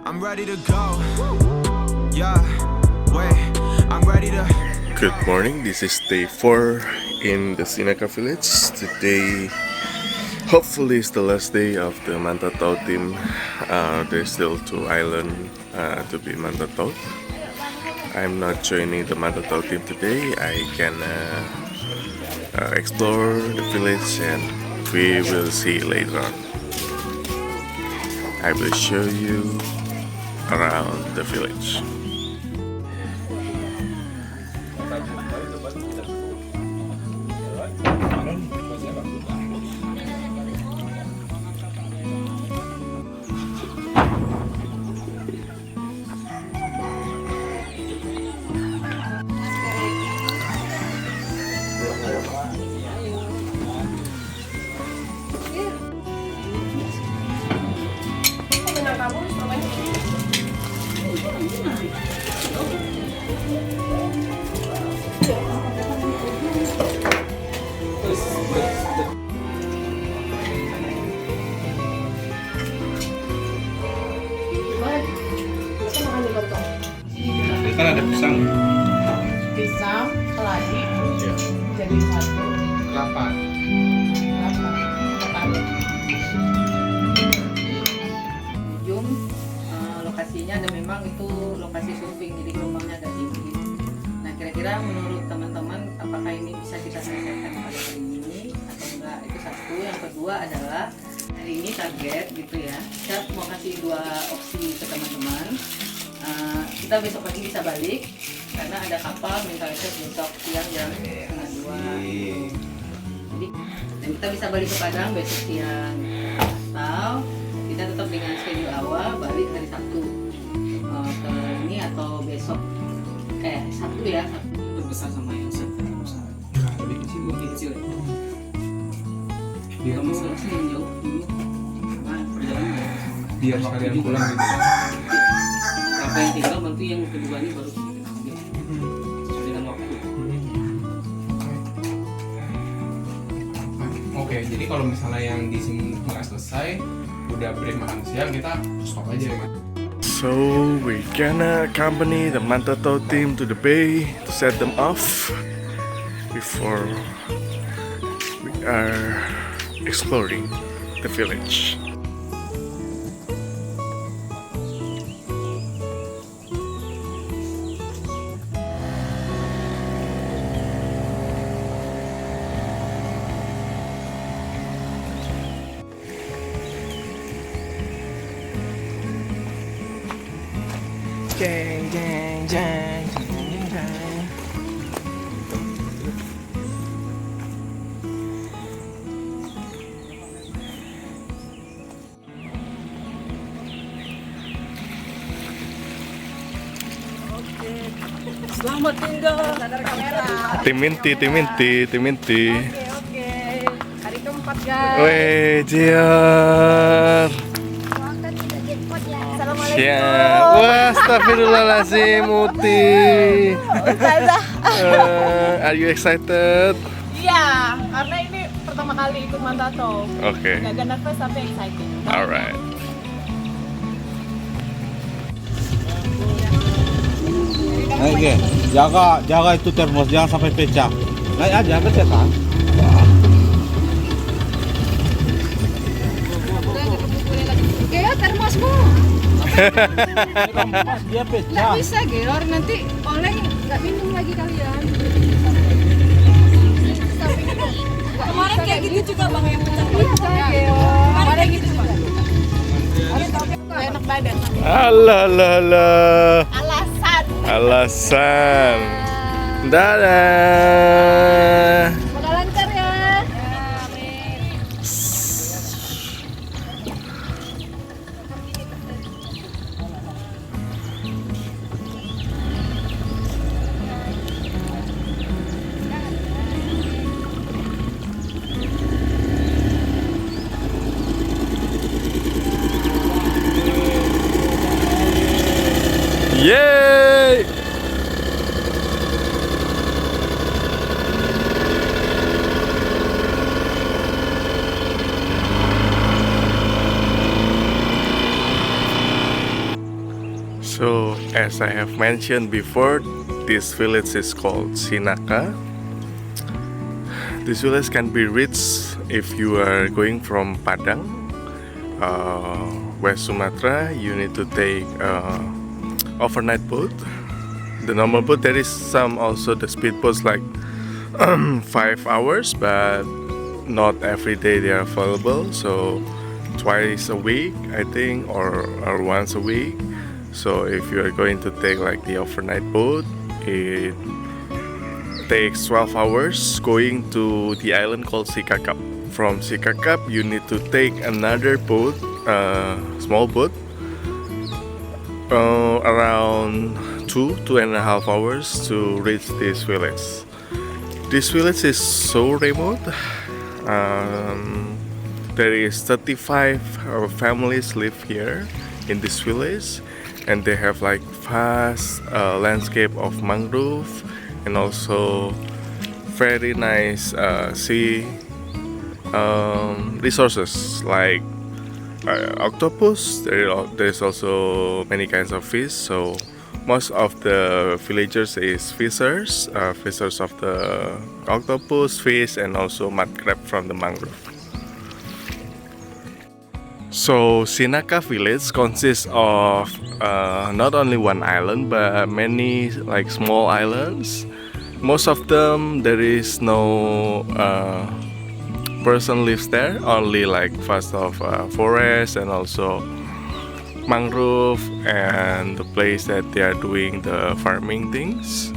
I'm ready to go. Yeah, wait, I'm ready to. Good morning, this is day 4 in the Sinaka village. Today, hopefully, is the last day of the Mantatau team. There's still 2 islands to be Mantatau. I'm not joining the Mantatau team today. I can explore the village and we will see later on. I will show you around the village. Kan ada pisang, keladi, ya. jadi satu, Kelapa. ujung lokasinya ada memang itu lokasi surfing, jadi gelombangnya agak tinggi. Nah, kira-kira menurut teman-teman apakah ini bisa kita selesaikan pada hari ini atau enggak? Itu satu. Yang kedua adalah hari ini target gitu ya. Saya mau kasih 2 opsi ke teman-teman. Kita besok pagi bisa balik karena ada kapal mentalitas besok siang jam 1:30. Jadi dan kita bisa balik ke Padang besok siang atau kita tetap dengan schedule awal balik hari Sabtu ke ini atau besok Sabtu ya, Sabtu Terbesar sama yang besar. Lebih kecil, lebih kecil. Biar kamu sering jauh dulu karena perjalanan biar sekalian pulang gitu. berapa yang tinggal nanti yang kedua ini baru kita ambil sesuai dengan waktu. Oke, jadi kalau misalnya yang di sini nggak selesai, udah break makan siang, kita stop aja ya. So we're gonna accompany the Mantatau team to the bay to set them off before we are exploring the village. Jeng jeng jeng jeng jeng. Selamat tinggal, sadar kamera. Tim inti, tim inti, tim inti. Oke. Hari keempat guys. Weh, Jiar. Assalamualaikum. Ya, wah, astagfirullahaladzim, Muti. Are you excited? Iya, karena ini pertama kali ikut Mantatau. Oke, Agak nervous tapi excited. alright. Oke, jaga itu termos jangan sampai pecah. Naik aja pecah kan? Geo termosmu. Pas dia pecah. Bisa Geo, nanti oleng nggak minum lagi kalian. Kemarin kayak gitu juga bang yang pecah. Iya Geo. Kemarin gitu juga. Enak badan. Alah, alah, alah. Alasan. Alasan. Dadah. Semoga lancar ya. Amin. Yeay. So, as I have mentioned before, this village is called Sinaka. This village can be reached if you are going from Padang, West Sumatra. You need to take overnight boat. The normal boat, there is some also the speedboats like 5 hours, but not every day they are available. So twice a week, I think, or once a week. So if you are going to take like the overnight boat, it takes 12 hours going to the island called Sikakap. From Sikakap, you need to take another boat, small boat, around 2.5 hours to reach this village. This village is so remote. There is 35 families live here in this village, and they have like vast landscape of mangrove and also very nice sea resources like octopus. There's also many kinds of fish. So most of the villagers is fishers of the octopus, fish, and also mud crab from the mangrove. So Sinaka village consists of not only one island but many like small islands. Most of them there is no person lives there. Only like vast of forest and also mangrove and the place that they are doing the farming things.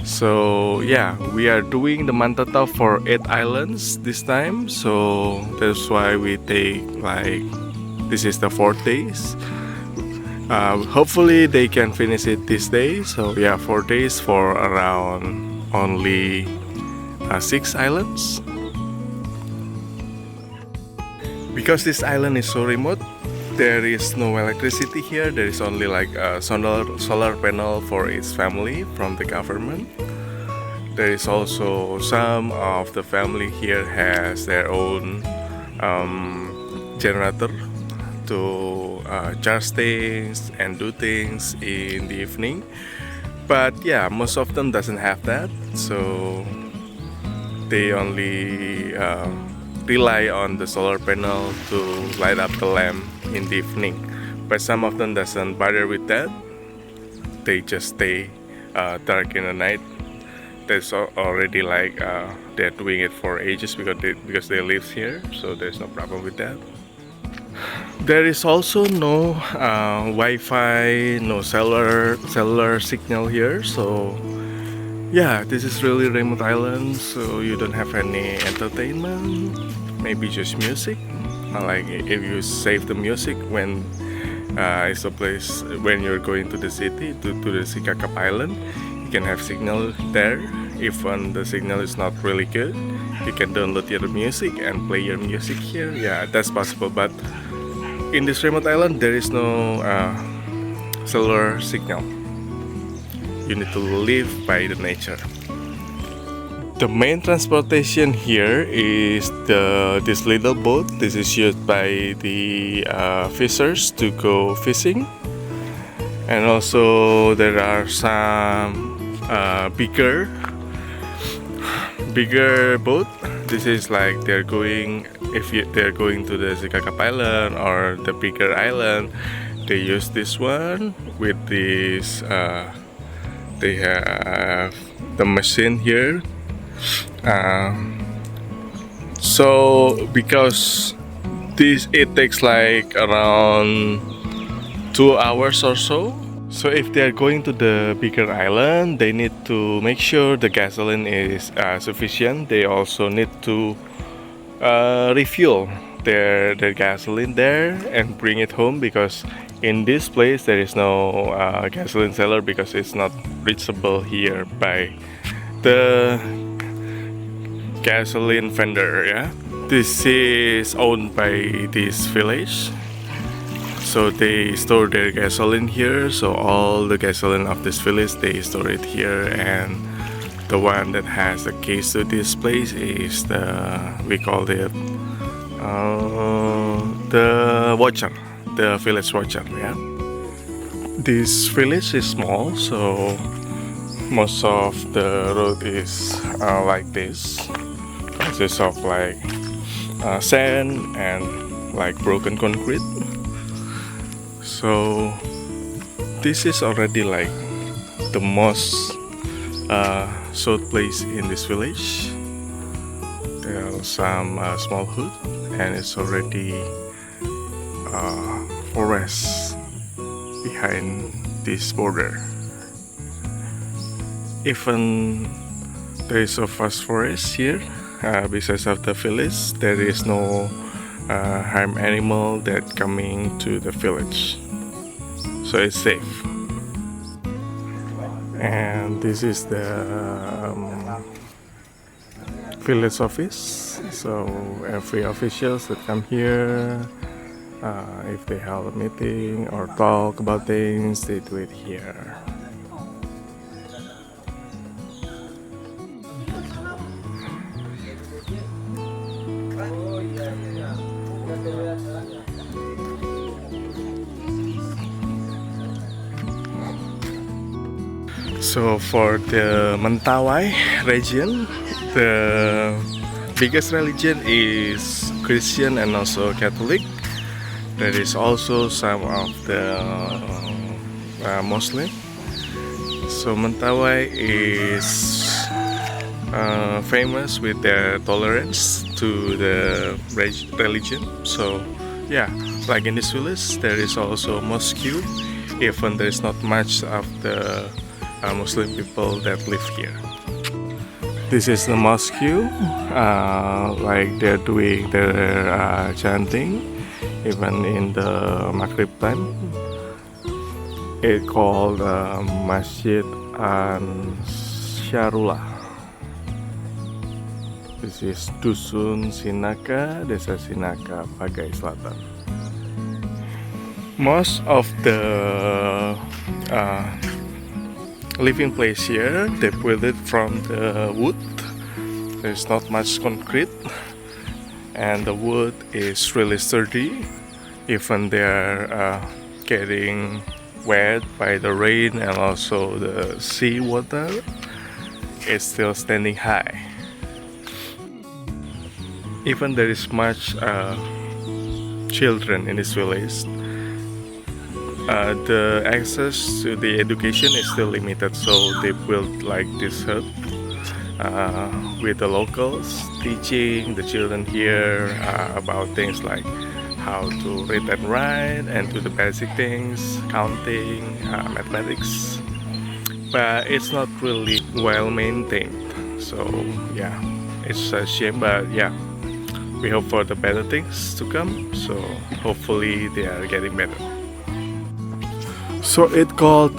So yeah, we are doing the Mantatau for 8 islands this time, so that's why we take like, this is the 4 days. Hopefully they can finish it this day. So yeah, 4 days for around only 6 islands. Because this island is so remote, there is no electricity here. There is only like a solar panel for its family from the government. There is also some of the family here has their own generator to charge things and do things in the evening. But yeah, most of them doesn't have that, so they only rely on the solar panel to light up the lamp in the evening. But some of them doesn't bother with that. They just stay dark in the night. That's already like they're doing it for ages because they live here, so there's no problem with that. There is also no Wi-Fi, no cellular signal here, so yeah, this is really remote island, so you don't have any entertainment, maybe just music. Like if you save the music when it's a place when you're going to the city, to the Sikakap Island, you can have signal there. If the signal is not really good, you can download your music and play your music here. Yeah, that's possible, but in this remote island there is no cellular signal. You need to live by the nature. The main transportation here is this little boat. This is used by the fishers to go fishing, and also there are some bigger boat. This is like they're going, if they're going to the Sikakap Island or the bigger island, they use this one with this. They have the machine here. So because it takes like around 2 hours or so. So if they are going to the bigger island, they need to make sure the gasoline is sufficient. They also need to refuel their gasoline there and bring it home, because in this place there is no gasoline seller, because it's not reachable here by the gasoline vendor. Yeah, this is owned by this village, so they store their gasoline here. So all the gasoline of this village, they store it here, and the one that has the keys to this place is we call it the watcher, the village watcher. Yeah. This village is small, so most of the road is like this. Consists of like sand and like broken concrete. So this is already like the most south place in this village. There are some small hut, and it's already forest behind this border. Even there is a vast forest here. Besides of the village, there is no harm animal that coming to the village, so it's safe. And this is the village office. So every officials that come here, if they have a meeting or talk about things, they do it here. So for the Mentawai region, the biggest religion is Christian and also Catholic. There is also some of the Muslim. So Mentawai is famous with their tolerance to the religion. So yeah, like in this village, there is also a mosque. Even there is not much of the Muslim people that live here. This is the mosque. Like they're doing their chanting even in the Maghrib time. It's called Masjid Ansarullah. This is Dusun Sinaka, Desa Sinaka, Pagai Selatan. Most of the living place here, they built it from the wood. There's not much concrete, and the wood is really sturdy. Even they're getting wet by the rain and also the sea water, it's still standing high. Even there is much children in this village, the access to the education is still limited, so they built like this hut with the locals, teaching the children here about things like how to read and write and do the basic things, counting, mathematics. But it's not really well maintained, so yeah, it's a shame, but yeah, we hope for the better things to come, so hopefully they are getting better. So it called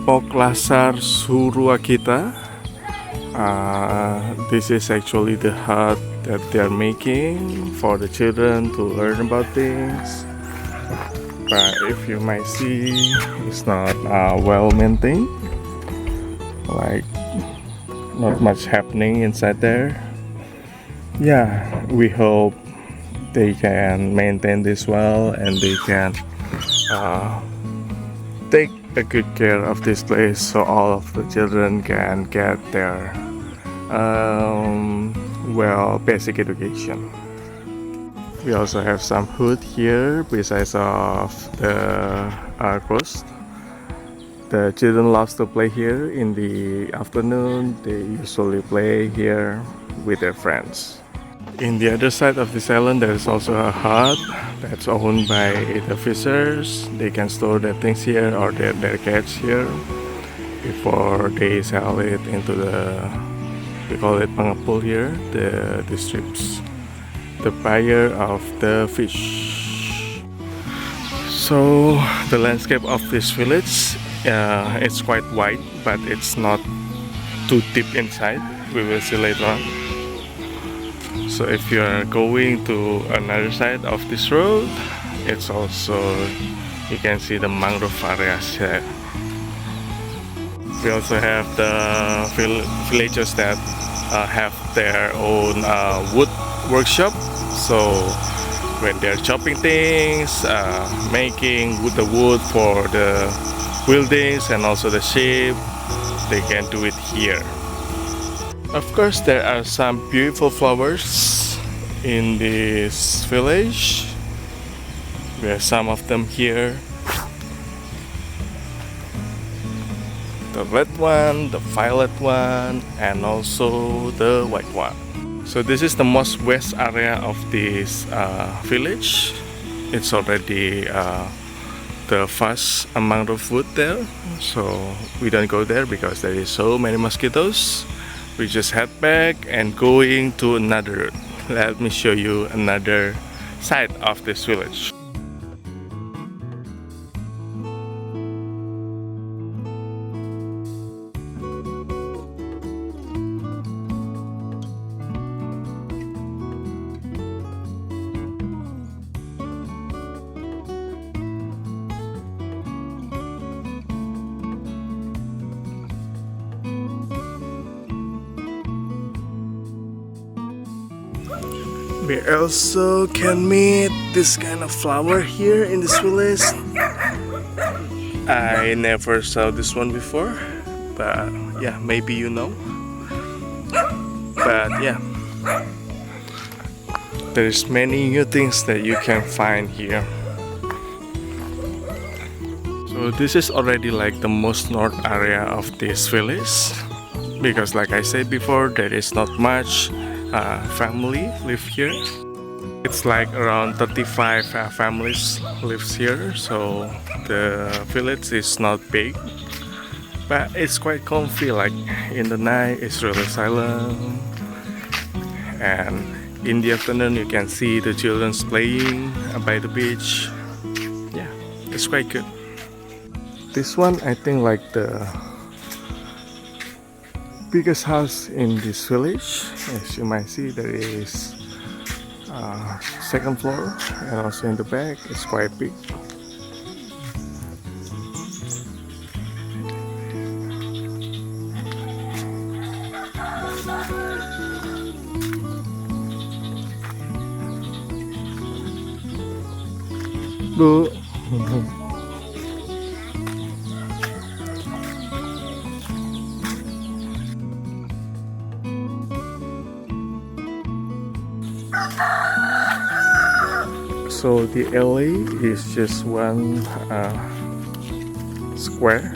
Poklasar Suruakita. This is actually the hut that they are making for the children to learn about things. But if you might see, it's not well maintained. Like not much happening inside there. Yeah, we hope they can maintain this well and they can take a good care of this place so all of the children can get their basic education. We also have some hut here besides of the coast. The children love to play here in the afternoon. They usually play here with their friends. In the other side of this island, there is also a hut that's owned by the fishers. They can store their things here or their cats here before they sell it into the, we call it pangapul here, the strips, the buyer of the fish. So the landscape of this village, it's quite wide, but it's not too deep inside. We will see later on. So if you are going to another side of this road, it's also, you can see the mangrove areas here. We also have the villagers that have their own wood workshop. So when they're chopping things, making the wood for the buildings and also the sheep, they can do it here. Of course, there are some beautiful flowers in this village. We have some of them here. The red one, the violet one, and also the white one. So this is the most west area of this village. It's already the vast amount of wood there, so we don't go there because there is so many mosquitoes. We just head back and going to another. Let me show you another side of this village. We also can meet this kind of flower here in this village. I never saw this one before, but yeah, maybe you know. But yeah, there's many new things that you can find here. So this is already like the most north area of this village, because like I said before, there is not much family live here. It's like around 35 families lives here, so the village is not big, but it's quite comfy. Like in the night it's really silent, and in the afternoon you can see the children playing by the beach. Yeah, it's quite good. This one I think like the biggest house in this village. As you might see, there is second floor, and also in the back it's quite big. Bu. So the alley is just one square,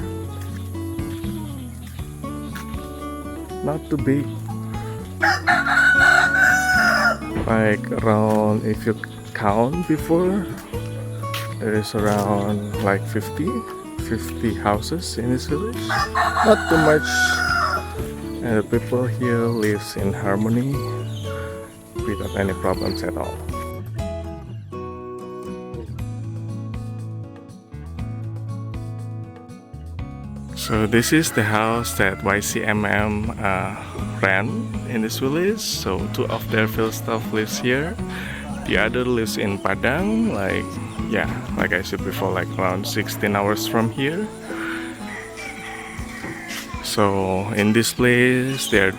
not too big, like around, if you count before, there is around like 50 houses in this village, not too much, and the people here lives in harmony without any problems at all. So this is the house that YCMM ran in this village. So two of their field staff lives here. The other lives in Padang, like I said before, like around 16 hours from here. So in this place they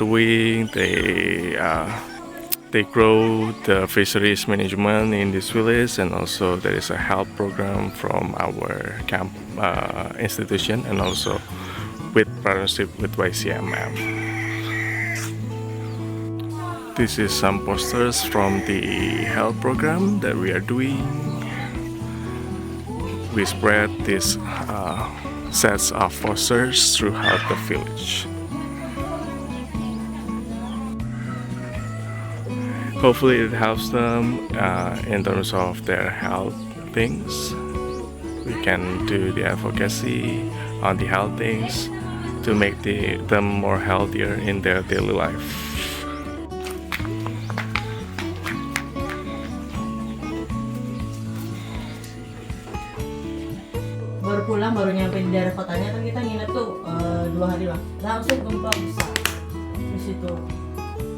grow the fisheries management in this village, and also there is a help program from our camp institution, and also with partnership with YCMM. This is some posters from the health program that we are doing. We spread these sets of posters throughout the village. Hopefully it helps them in terms of their health things. We can do the advocacy on the health things to make them more healthier in their daily life. Baru pulang, baru nyampe di daerah kotanya, kan kita nginep tuh 2 hari lah. Langsung gempa besar di situ.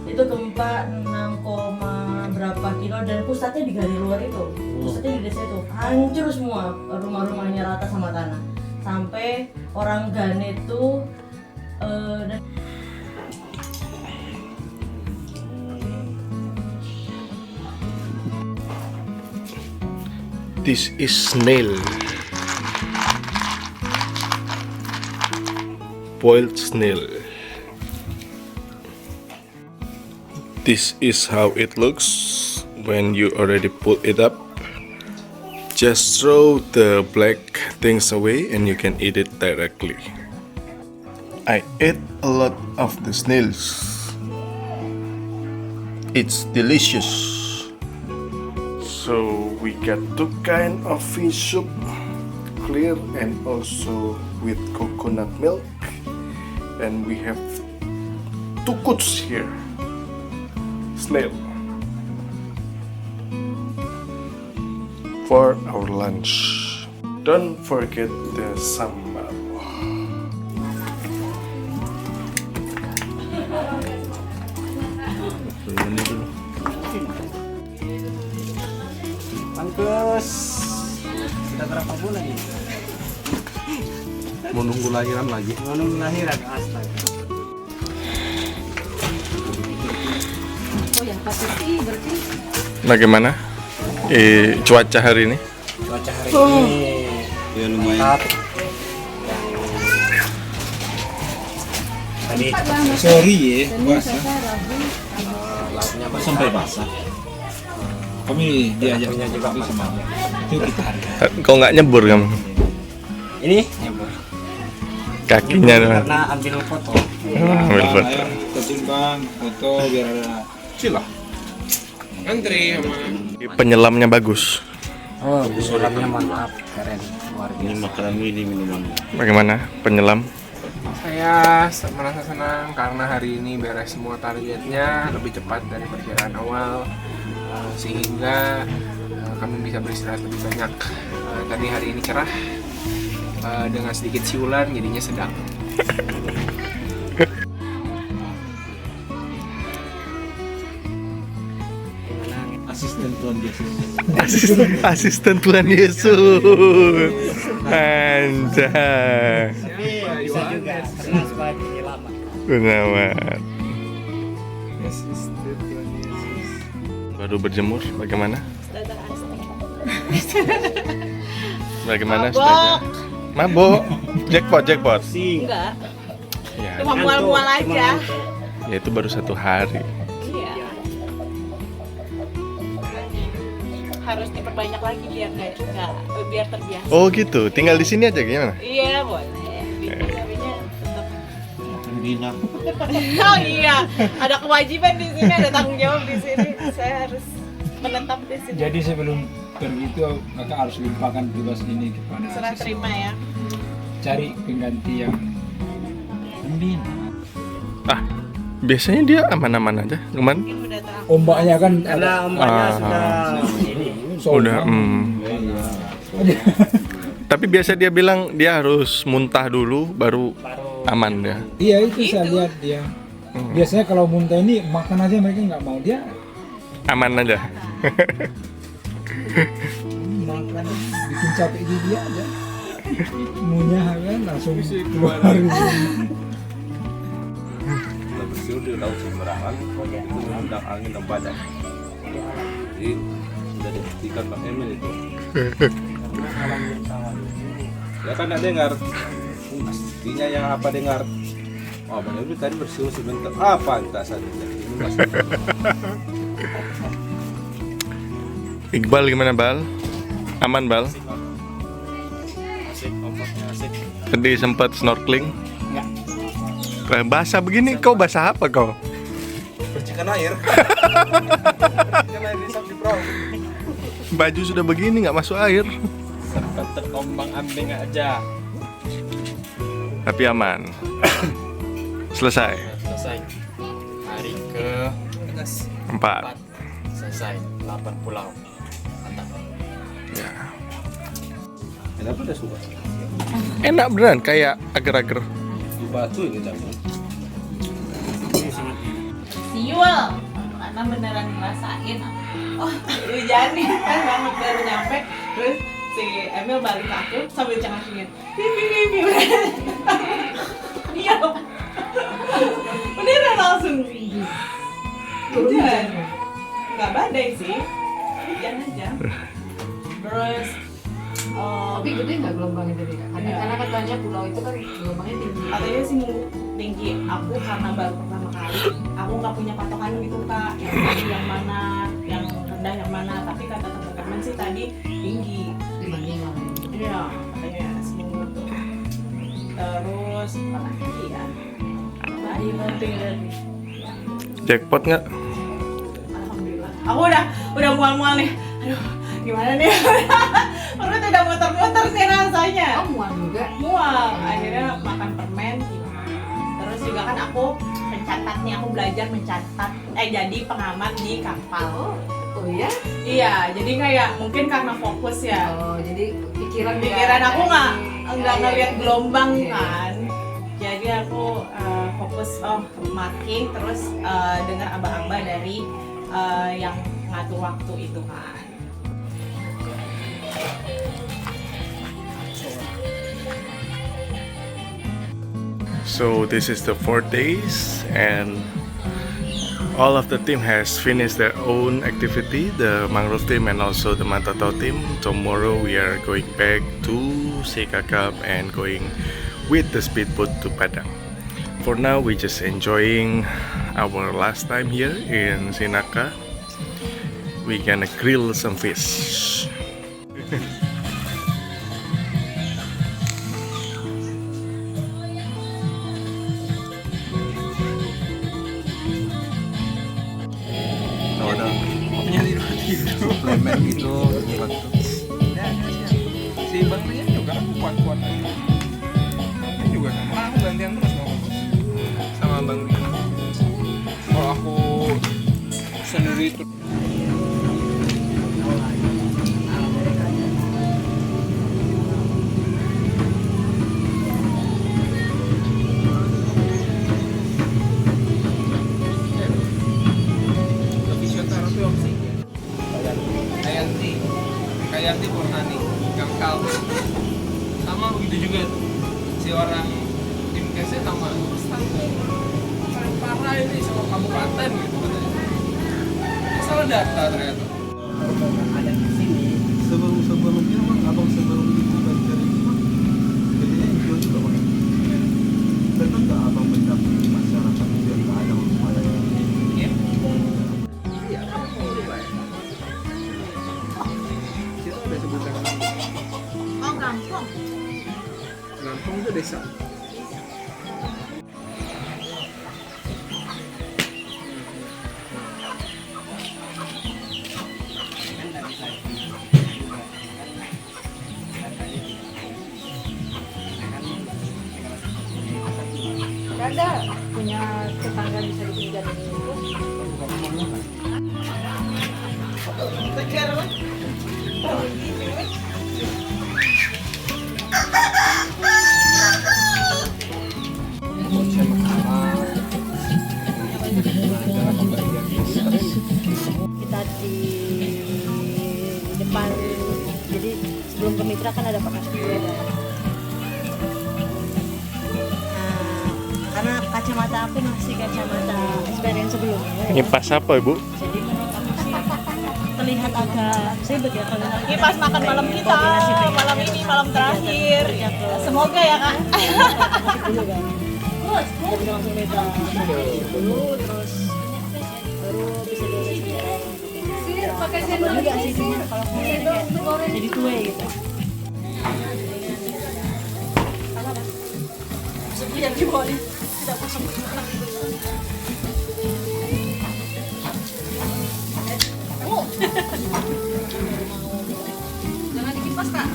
Itu gempa 6, berapa kilo, dan pusatnya di Gali Luar itu. Pusatnya di desa itu. Hancur semua, rumah-rumahnya rata sama tanah. Sampai orang Gane itu This is snail. boiled snail. This is how it looks when you already put it up. Just throw the black things away and you can eat it directly. I ate a lot of the snails. It's delicious. So we got two kind of fish soup, clear and also with coconut milk. And we have two cuts here. Snail. For our lunch. Don't forget the sambal. Pangkes sudah berapa bulan ini? Mau nunggu lahiran lagi. Menunggu lahiran, astaga. Oh yang pasti sih berarti Bagaimana cuaca hari ini? Cuaca hari ini Ya lumayan. tetap tadi Sorry ya, basah. lautnya Kok sampai basah? Kami diajak punya juga itu sama. Itu kita hargai. Kau nggak nyebur kamu? ini nyebur Kakinya doang. karena ambil foto. Ambil foto. Ayo ketimbang foto biar ada Cilah. Antri sama Penyelamnya bagus. Oh, suratnya mantap, keren, luar ini biasa. makanan ini minuman. Bagaimana penyelam? saya merasa senang karena hari ini beres semua targetnya lebih cepat dari perkiraan awal, sehingga kami bisa beristirahat lebih banyak. Tadi hari ini cerah dengan sedikit siulan, jadinya sedang. Asisten Tuhan Yesus. Asisten Tuhan Yesus. Anjay. Bisa juga, karena sebagai penyelamat. Benar. Baru berjemur, bagaimana? Bagaimana setelahnya? Mabok. Jackpot. Enggak, Ya, cuma mual-mual aja. ya itu baru 1 hari. Iya. Harus diperbanyak lagi biar biar terbiasa. Oh gitu, tinggal di sini aja gimana? Iya, boleh. Tapi-nya tetap. Dinam. Oh iya, ada kewajiban di sini, ada tanggung jawab di sini. Saya harus menetap di sini. Jadi sebelum pergi itu kakak harus limpahkan tugas ini kepada Serah siswa. terima ya. Cari pengganti yang membina. Ah, biasanya dia aman-aman aja, cuman Mungkin udah terang. Ombaknya kan Karena ombaknya Ah. sudah ini. udah. Tapi biasa dia bilang dia harus muntah dulu baru aman dia. Iya itu saya lihat dia. Biasanya kalau muntah ini makan aja mereka nggak mau, dia Aman aja. makan bikin capek di dia aja. Munyah kan langsung keluar. Kita bersiul di laut sembarangan, itu mengundang angin dan badai. Jadi sudah dibuktikan Bang Emil itu. Ya kan ada dengar, pastinya yang apa dengar. Oh Bang Emil tadi bersiul sebentar, apa entah saja. Ini masih Iqbal gimana Bal? Aman Bal? Asik, ombaknya asik. Tadi sempat snorkeling? Basah begini, kau basah apa kau? percikan air. Percikan air di samping perahu. Baju sudah begini nggak masuk air. Sempat terombang ambing aja. Tapi aman. Selesai. Selesai. Hari ke 4. selesai 8 pulau. Mantap. Ya. Kenapa udah suka? Enak beneran kayak agar-agar. Di batu ini jamu. Siul, karena beneran ngerasain. Oh, hujanin kan banget baru nyampe, terus si Emil balik ke aku sambil cengakingin. Pipi. Iya. Beneran langsung. Hujan. Nggak badai sih, hujan aja. Terus tapi gede nggak gelombangnya tadi? Karena kata katanya pulau itu kan gelombangnya tinggi. Katanya sih tinggi. Aku karena baru pertama kali, aku nggak punya patokan gitu kak. Yang tinggi yang mana, yang rendah yang mana. Tapi kata teman-teman sih tadi tinggi. Iya, katanya semua tuh. Terus apa lagi ya? Tadi penting dari. Jackpot nggak? Alhamdulillah. Aku udah mual-mual nih. Aduh, gimana nih? Perut udah muter-muter nih rasanya. Oh, mual juga. Mual. Akhirnya makan permen. Terus juga kan aku mencatat nih, aku belajar mencatat. Jadi pengamat di kapal. Oh iya? Iya, jadi kayak mungkin karena fokus ya. Oh, jadi pikiran Aku nggak ngeliat gelombang Iya. kan. Jadi aku fokus marking terus dengar aba-aba dari yang ngatur waktu itu kan. So this is the 4 days and all of the team has finished their own activity, the mangrove team and also the Mantatau team. Tomorrow we are going back to Sekakap and going with the speedboat to Padang. For now we just enjoying our last time here in Sinaka. We gonna grill some fish. suplemen gitu buat Si Bang Rian juga kan kuat-kuat aja. Ini juga sama. Aku gantian terus sama Bang Rian. Kalau aku sendiri itu Kayanti Purnani Gangkal sama begitu juga si orang tim kesnya sama paling parah ini sama kabupaten gitu katanya. Salah data ternyata. ada di sini sebelumnya bang, abang sebelum itu belajar itu bang, jadinya hijau juga bang. Betul nggak abang mendampingi masyarakat biar nggak ada ada Iya. Iya, kamu udah baik. Situ ada sebutan Oh, gampang. Lampung itu desa. Ada punya tetangga bisa dipinjam itu. Kita di depan, jadi sebelum ke Mitra kan ada bekas sepeda. Karena kacamata aku masih kacamata experience sebelumnya. Ini pas apa ibu? Jadi menurut aku sih terlihat agak ribet ya kalau Ini pas makan malam kita, malam ini malam terakhir. Semoga ya kak. dulu kan. Terus bisa langsung beda dulu, terus baru bisa dilihat. Pakai sendok juga sih kalau kayak jadi tua gitu. Yang di bawah tidak kosong. Jangan dikipas kak.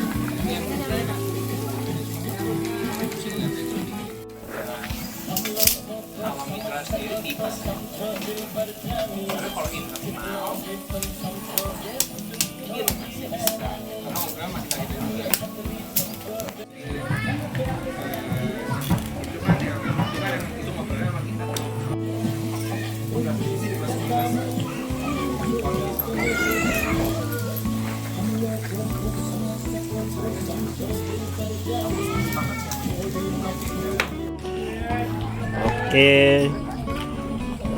Oke,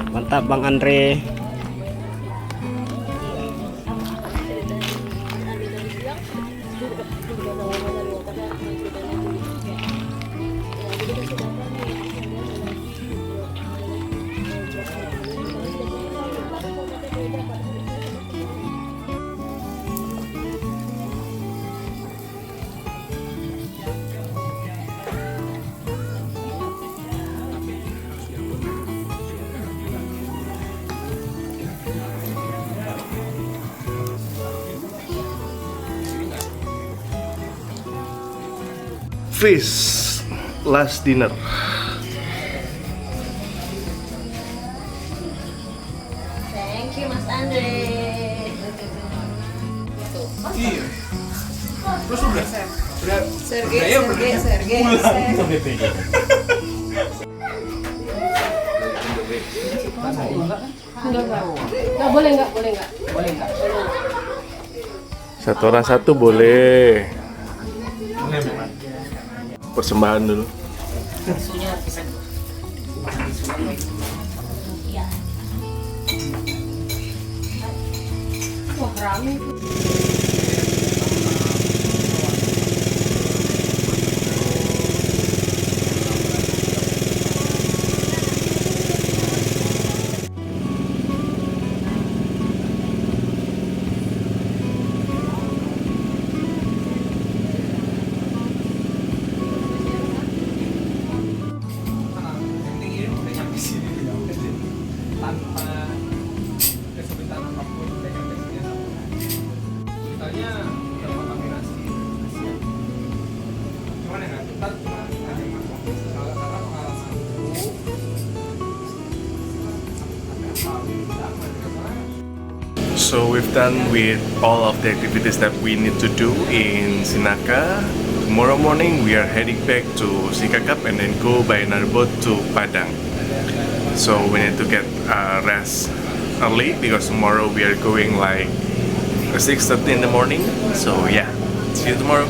mantap Bang Andre. feast, last dinner. Thank you Mas Andre. Iya. Terus udah. Sergei. Enggak boleh enggak. Satu orang satu boleh. Persembahan dulu. Susunya bisa. Wah, rame. Tanpa kesulitan apapun udah nyampe sini sama ceritanya terkontaminasi cuman yang kita cuma ada masalah karena pengalaman dulu So we've done with all of the activities that we need to do in Sinaka. Tomorrow morning we are heading back to Sikakap and then go by another boat to Padang. So we need to get rest early because tomorrow we are going like 6:30 in the morning. So yeah, see you tomorrow.